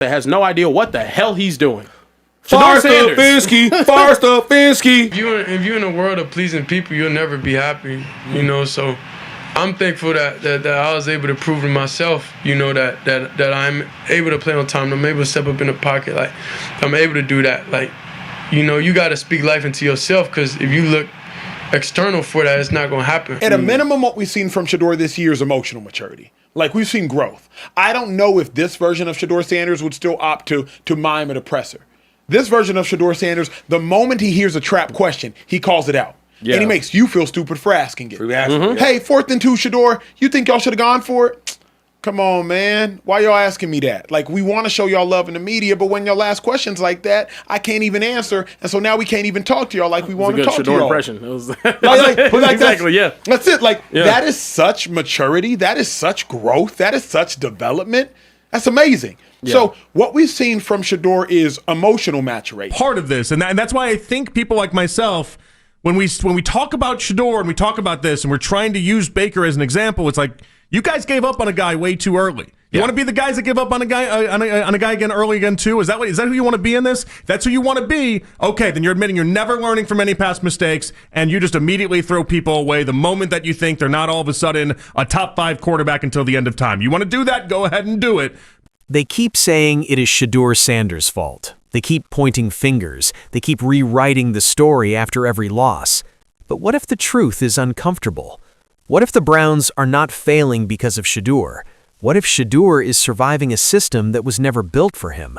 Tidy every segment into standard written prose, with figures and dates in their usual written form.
that has no idea what the hell he's doing. Shedeur Sanders. Forrest Finsky. If you're in a world of pleasing people, you'll never be happy, you know. So I'm thankful that I was able to prove to myself, you know, that I'm able to play on time. I'm able to step up in the pocket. Like, I'm able to do that. Like, you know, you got to speak life into yourself, because if you look external for that, it's not going to happen. At a minimum, what we've seen from Shedeur this year is emotional maturity. Like, we've seen growth. I don't know if this version of Shedeur Sanders would still opt to mime an oppressor. This version of Shedeur Sanders, the moment he hears a trap question, he calls it out. Yeah. And he makes you feel stupid for asking it. Hey, 4th and 2, Shedeur, you think y'all should have gone for it? Come on, man. Why y'all asking me that? Like, we want to show y'all love in the media, but when y'all ask questions like that, I can't even answer. And so now we can't even talk to y'all like we want to talk to y'all. Impression. It was exactly, yeah. That's it. Like, that is such maturity. That is such growth. That is such development. That's amazing. Yeah. So what we've seen from Shedeur is emotional maturation. Part of this, and that's why I think people like myself, when we talk about Shedeur and we talk about this and we're trying to use Baker as an example, it's like, you guys gave up on a guy way too early. You want to be the guys that give up on a guy on a guy again early again too? Is that who you want to be in this? If that's who you want to be, okay, then you're admitting you're never learning from any past mistakes, and you just immediately throw people away the moment that you think they're not all of a sudden a top 5 quarterback until the end of time. You want to do that? Go ahead and do it. They keep saying it is Shedeur Sanders' fault. They keep pointing fingers. They keep rewriting the story after every loss. But what if the truth is uncomfortable? What if the Browns are not failing because of Shedeur? What if Shedeur is surviving a system that was never built for him?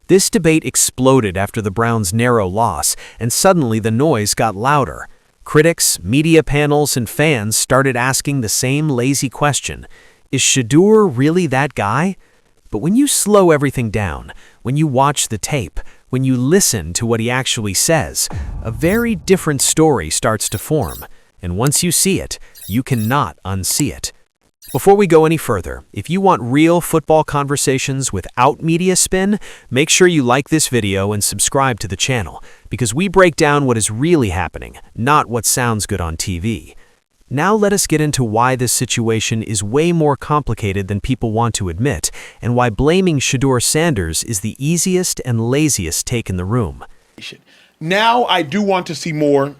This debate exploded after the Browns' narrow loss, and suddenly the noise got louder. Critics, media panels, and fans started asking the same lazy question: is Shedeur really that guy? But when you slow everything down, when you watch the tape, when you listen to what he actually says, a very different story starts to form. And once you see it, you cannot unsee it. Before we go any further, if you want real football conversations without media spin, make sure you like this video and subscribe to the channel, because we break down what is really happening, not what sounds good on TV. Now let us get into why this situation is way more complicated than people want to admit, and why blaming Shedeur Sanders is the easiest and laziest take in the room. Now I do want to see more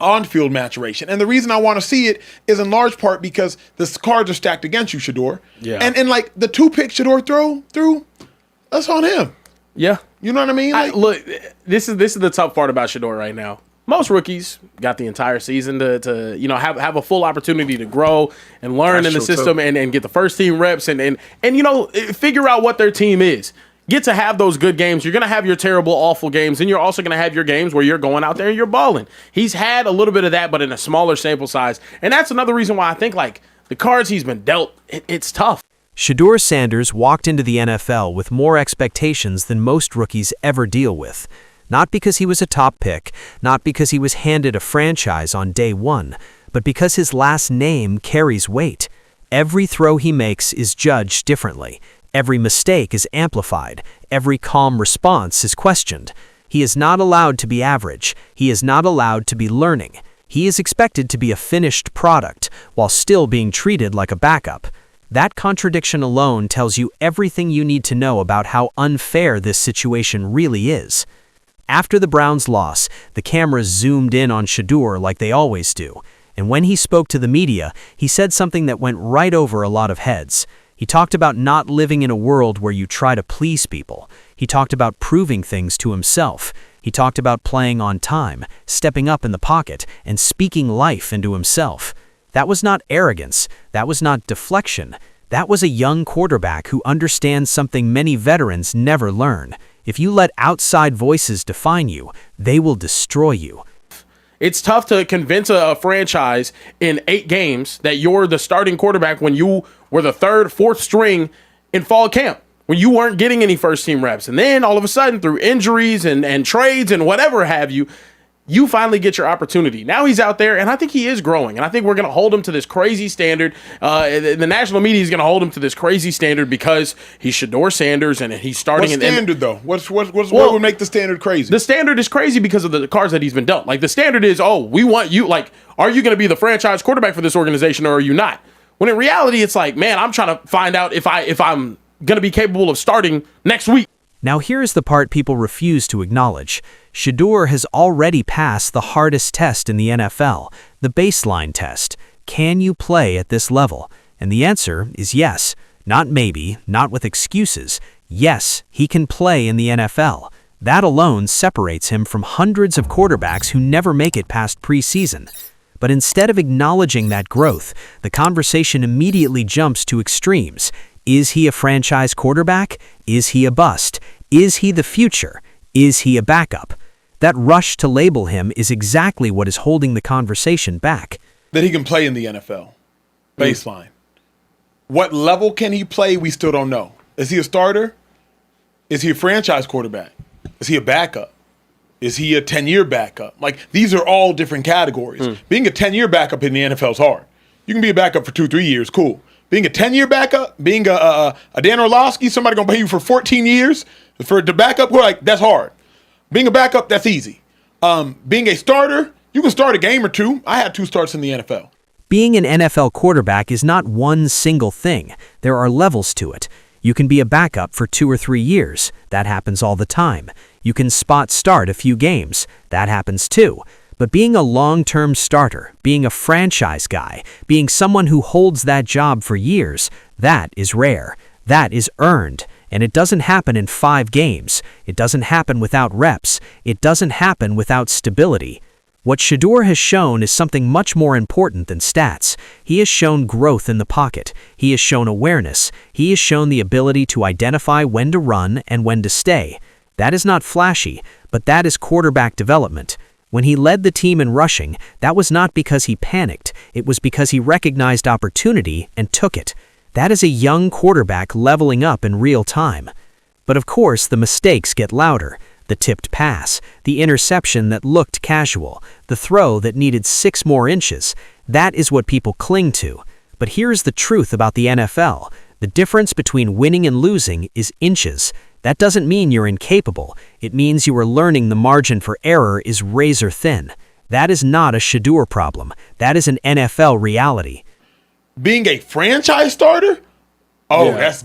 on-field maturation. And the reason I want to see it is in large part because the cards are stacked against you, Shedeur. Yeah. And like the 2 picks Shedeur threw, that's on him. Yeah. You know what I mean? Like, look, this is the tough part about Shedeur right now. Most rookies got the entire season to you know have a full opportunity to grow and learn in the system and get the first team reps and you know figure out what their team is. Get to have those good games. You're going to have your terrible, awful games, and you're also going to have your games where you're going out there and you're balling. He's had a little bit of that, but in a smaller sample size. And that's another reason why I think, like, the cards he's been dealt, it's tough. Shedeur Sanders walked into the NFL with more expectations than most rookies ever deal with. Not because he was a top pick, not because he was handed a franchise on day one, but because his last name carries weight. Every throw he makes is judged differently. Every mistake is amplified. Every calm response is questioned. He is not allowed to be average. He is not allowed to be learning. He is expected to be a finished product while still being treated like a backup. That contradiction alone tells you everything you need to know about how unfair this situation really is. After the Browns' loss, the cameras zoomed in on Shedeur like they always do. And when he spoke to the media, he said something that went right over a lot of heads. He talked about not living in a world where you try to please people. He talked about proving things to himself. He talked about playing on time, stepping up in the pocket, and speaking life into himself. That was not arrogance. That was not deflection. That was a young quarterback who understands something many veterans never learn. If you let outside voices define you, they will destroy you. It's tough to convince a franchise in 8 games that you're the starting quarterback when you were the 3rd, 4th string in fall camp, when you weren't getting any first team reps. And then all of a sudden, through injuries and trades and whatever have you, you finally get your opportunity. Now he's out there, and I think he is growing. And I think we're going to hold him to this crazy standard. The national media is going to hold him to this crazy standard because he's Shedeur Sanders, and he's starting. What standard, though? What would make the standard crazy? The standard is crazy because of the cards that he's been dealt. Like, the standard is, oh, we want you. Like, are you going to be the franchise quarterback for this organization, or are you not? When in reality, it's like, man, I'm trying to find out if I'm going to be capable of starting next week. Now here's the part people refuse to acknowledge. Shedeur has already passed the hardest test in the NFL, the baseline test. Can you play at this level? And the answer is yes. Not maybe, not with excuses. Yes, he can play in the NFL. That alone separates him from hundreds of quarterbacks who never make it past preseason. But instead of acknowledging that growth, the conversation immediately jumps to extremes. Is he a franchise quarterback? Is he a bust? Is he the future? Is he a backup? That rush to label him is exactly what is holding the conversation back. That he can play in the NFL. Baseline. What level can he play? We still don't know. Is he a starter? Is he a franchise quarterback? Is he a backup? Is he a 10-year backup? Like, these are all different categories. Being a 10-year backup in the NFL is hard. You can be a backup for 2-3 years, cool. Being a 10-year backup, being a Dan Orlovsky, somebody going to pay you for 14 years for the backup, we're like, that's hard. Being a backup, that's easy. Being a starter, you can start a game or two. I had 2 starts in the NFL. Being an NFL quarterback is not one single thing. There are levels to it. You can be a backup for 2 or 3 years. That happens all the time. You can spot start a few games. That happens too. But being a long-term starter, being a franchise guy, being someone who holds that job for years, that is rare. That is earned. And it doesn't happen in 5 games. It doesn't happen without reps. It doesn't happen without stability. What Shedeur has shown is something much more important than stats. He has shown growth in the pocket. He has shown awareness. He has shown the ability to identify when to run and when to stay. That is not flashy, but that is quarterback development. When he led the team in rushing, that was not because he panicked. It was because he recognized opportunity and took it. That is a young quarterback leveling up in real time. But of course, the mistakes get louder. The tipped pass, the interception that looked casual, the throw that needed 6 more inches. That is what people cling to. But here's the truth about the NFL. The difference between winning and losing is inches. That doesn't mean you're incapable. It means you are learning the margin for error is razor thin. That is not a Shedeur problem. That is an NFL reality. Being a franchise starter? Oh, that's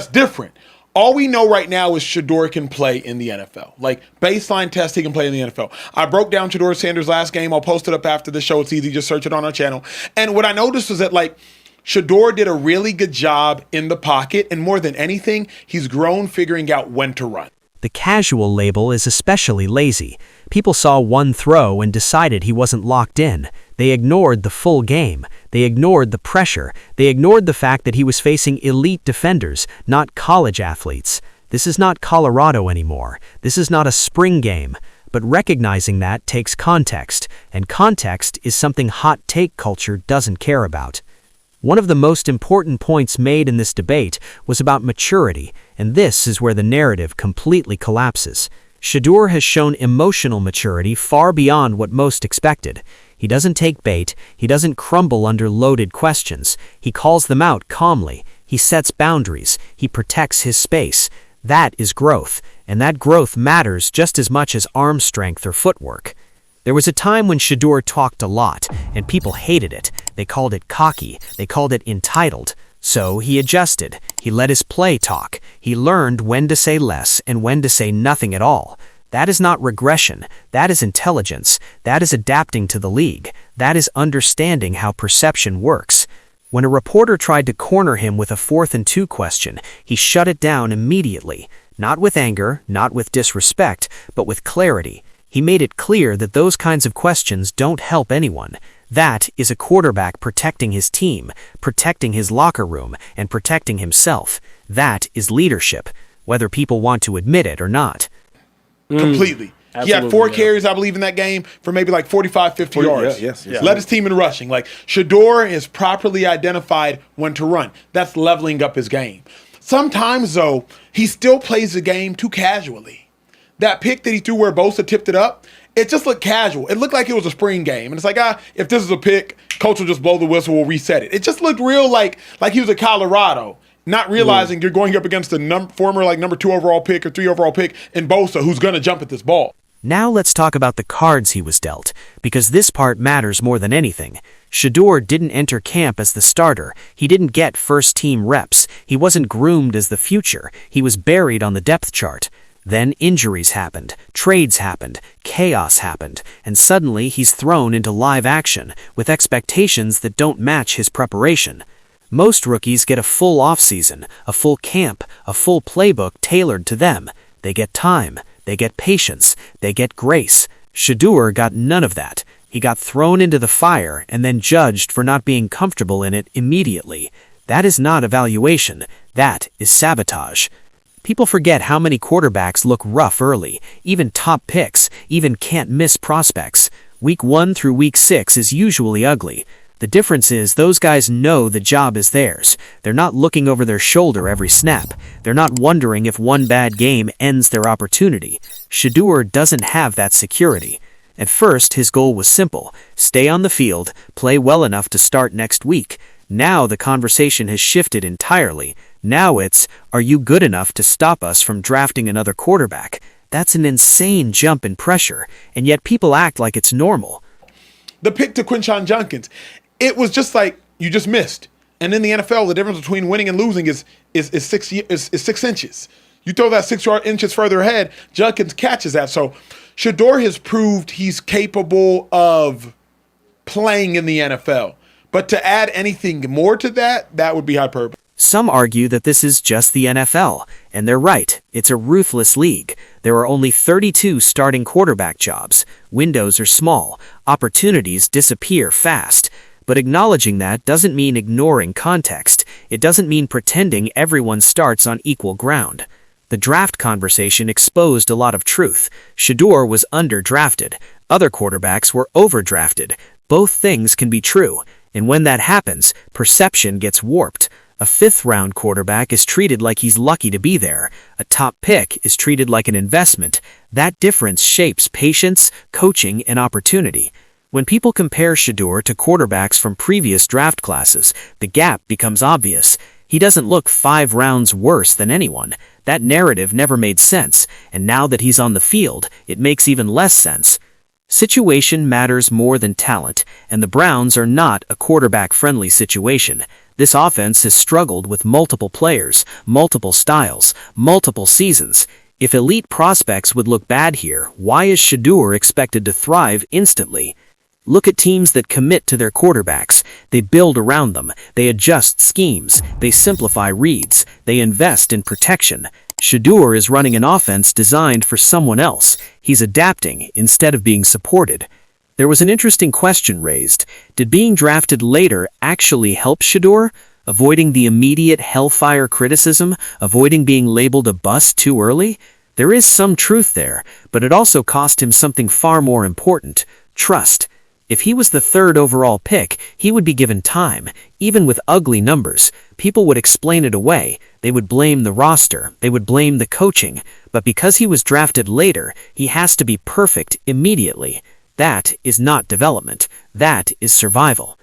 different. All we know right now is Shedeur can play in the NFL. Like, baseline test, he can play in the NFL. I broke down Shedeur Sanders' last game. I'll post it up after the show. It's easy. Just search it on our channel. And what I noticed was that, like, Shedeur did a really good job in the pocket. And more than anything, he's grown figuring out when to run. The casual label is especially lazy. People saw one throw and decided he wasn't locked in. They ignored the full game. They ignored the pressure. They ignored the fact that he was facing elite defenders, not college athletes. This is not Colorado anymore. This is not a spring game. But recognizing that takes context, and context is something hot take culture doesn't care about. One of the most important points made in this debate was about maturity, and this is where the narrative completely collapses. Shedeur has shown emotional maturity far beyond what most expected. He doesn't take bait. He doesn't crumble under loaded questions. He calls them out calmly. He sets boundaries. He protects his space. That is growth, and that growth matters just as much as arm strength or footwork. There was a time when Shedeur talked a lot, and people hated it. They called it cocky. They called it entitled. So he adjusted. He let his play talk. He learned when to say less and when to say nothing at all. That is not regression. That is intelligence. That is adapting to the league. That is understanding how perception works. When a reporter tried to corner him with a 4th and 2 question, he shut it down immediately. Not with anger, not with disrespect, but with clarity. He made it clear that those kinds of questions don't help anyone. That is a quarterback protecting his team, protecting his locker room, and protecting himself. That is leadership, whether people want to admit it or not. Completely. He had 4 carries, I believe, in that game for maybe like 45, 50 yards. Yes. Led his team in rushing. Like, Shedeur is properly identified when to run. That's leveling up his game. Sometimes, though, he still plays the game too casually. That pick that he threw where Bosa tipped it up, it just looked casual. It looked like it was a spring game. And it's like, if this is a pick, coach will just blow the whistle, we'll reset it. It just looked real like he was at Colorado, not realizing you're going up against a former number 2 overall pick or 3 overall pick in Bosa, who's going to jump at this ball. Now let's talk about the cards he was dealt, because this part matters more than anything. Shedeur didn't enter camp as the starter. He didn't get first-team reps. He wasn't groomed as the future. He was buried on the depth chart. Then injuries happened, trades happened, chaos happened, and suddenly he's thrown into live action with expectations that don't match his preparation. Most rookies get a full offseason, a full camp, a full playbook tailored to them. They get time, they get patience, they get grace. Shedeur got none of that. He got thrown into the fire and then judged for not being comfortable in it immediately. That is not evaluation. That is sabotage. People forget how many quarterbacks look rough early, even top picks, even can't-miss prospects. Week 1 through week 6 is usually ugly. The difference is those guys know the job is theirs. They're not looking over their shoulder every snap. They're not wondering if one bad game ends their opportunity. Shedeur doesn't have that security. At first, his goal was simple: stay on the field, play well enough to start next week. Now the conversation has shifted entirely. Now it's, are you good enough to stop us from drafting another quarterback? That's an insane jump in pressure, and yet people act like it's normal. The pick to Quinshon Judkins, it was just like you just missed. And in the NFL, the difference between winning and losing is 6 inches. You throw that 6 inches further ahead, Judkins catches that. So Shedeur has proved he's capable of playing in the NFL. But to add anything more to that, that would be hyperbole. Some argue that this is just the NFL, and they're right. It's a ruthless league. There are only 32 starting quarterback jobs. Windows are small. Opportunities disappear fast. But acknowledging that doesn't mean ignoring context. It doesn't mean pretending everyone starts on equal ground. The draft conversation exposed a lot of truth. Shedeur was underdrafted. Other quarterbacks were overdrafted. Both things can be true. And when that happens, perception gets warped. A 5th-round quarterback is treated like he's lucky to be there. A top pick is treated like an investment. That difference shapes patience, coaching, and opportunity. When people compare Shedeur to quarterbacks from previous draft classes, the gap becomes obvious. He doesn't look 5 rounds worse than anyone. That narrative never made sense, and now that he's on the field, it makes even less sense. Situation matters more than talent, and the Browns are not a quarterback-friendly situation. This offense has struggled with multiple players, multiple styles, multiple seasons. If elite prospects would look bad here, why is Shedeur expected to thrive instantly? Look at teams that commit to their quarterbacks. They build around them. They adjust schemes. They simplify reads. They invest in protection. Shedeur is running an offense designed for someone else. He's adapting instead of being supported. There was an interesting question raised. Did being drafted later actually help Shedeur? Avoiding the immediate hellfire criticism? Avoiding being labeled a bust too early? There is some truth there, but it also cost him something far more important: trust. If he was the 3rd overall pick, he would be given time, even with ugly numbers. People would explain it away. They would blame the roster. They would blame the coaching. But because he was drafted later, he has to be perfect immediately. That is not development. That is survival.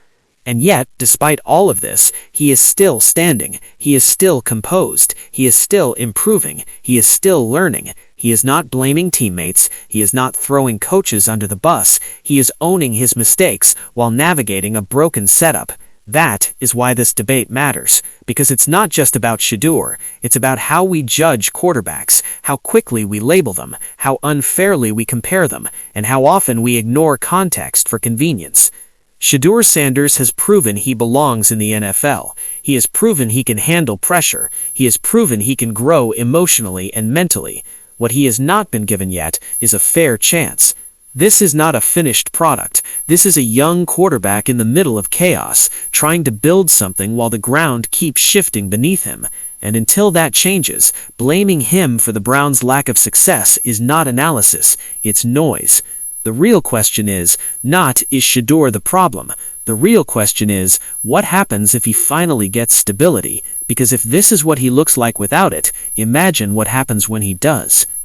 And yet, despite all of this, he is still standing. He is still composed. He is still improving. He is still learning. He is not blaming teammates. He is not throwing coaches under the bus. He is owning his mistakes while navigating a broken setup. That is why this debate matters, because it's not just about Shedeur. It's about how we judge quarterbacks, how quickly we label them, how unfairly we compare them, and how often we ignore context for convenience. Shedeur Sanders has proven he belongs in the NFL. He has proven he can handle pressure. He has proven he can grow emotionally and mentally. What he has not been given yet is a fair chance. This is not a finished product. This is a young quarterback in the middle of chaos, trying to build something while the ground keeps shifting beneath him. And until that changes, blaming him for the Browns' lack of success is not analysis, it's noise. The real question is not, is Shedeur the problem? The real question is, what happens if he finally gets stability? Because if this is what he looks like without it, imagine what happens when he does.